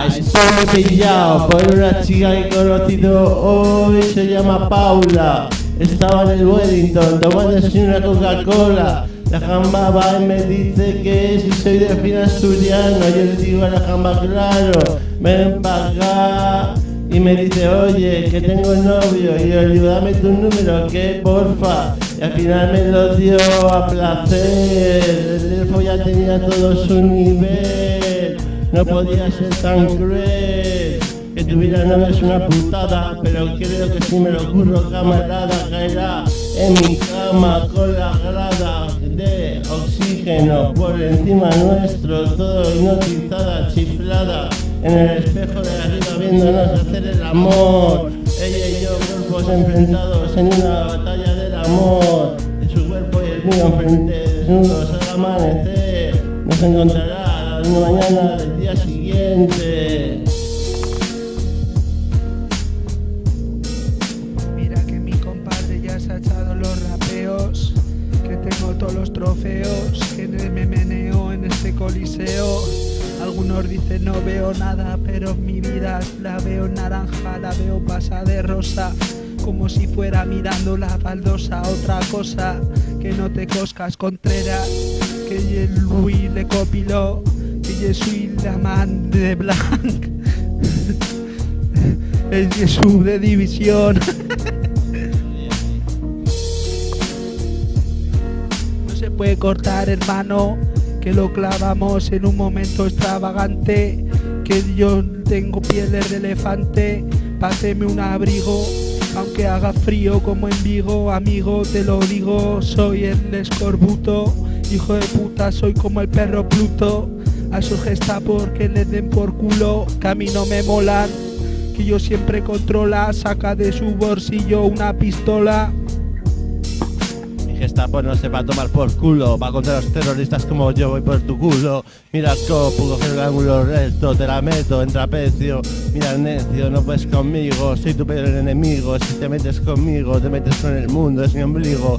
Estoy pillado por una chica que he conocido hoy, se llama Paula. Estaba en el Wellington tomándose una Coca-Cola. La jamba va y me dice que si soy de fin asturiano. Yo le digo a la jamba, claro, ven para acá. Y me dice, oye, que tengo novio. Y yo le digo, dame tu número, que porfa. Y al final me lo dio a placer. El elfo ya tenía todo su nivel. No podía ser tan cruel. Que tuviera novio es una putada, pero creo que si me lo ocurro, camarada, caerá en mi cama con la grada de oxígeno por encima nuestro, todo hipnotizada, chiflada, en el espejo de arriba viéndonos hacer el amor. Ella y yo, cuerpos enfrentados en una batalla del amor, de su cuerpo y el mío enfrente, desnudos al amanecer. Nos encontrará a la mañana del día siguiente. Se ha echado los rapeos, que tengo todos los trofeos, que me meneo en este coliseo. Algunos dicen no veo nada, pero mi vida la veo naranja, la veo pasa de rosa, como si fuera mirando la baldosa. Otra cosa, que no te coscas Contreras, que el Luis le copiló, que yo soy la man de Blanc, es Jesús de división. Puede cortar, hermano, que lo clavamos en un momento extravagante, que yo tengo pieles de elefante, páseme un abrigo, aunque haga frío como en Vigo, amigo, te lo digo, soy el escorbuto, hijo de puta, soy como el perro Pluto, a su gesta porque le den por culo, que a mí no me molan, que yo siempre controla, saca de su bolsillo una pistola. Gestapo no se va a tomar por culo, va contra los terroristas como yo voy por tu culo. Mira copo, coger el ángulo recto, te la meto en trapecio. Mira necio, no puedes conmigo, soy tu peor enemigo. Si te metes conmigo, te metes con el mundo, es mi ombligo.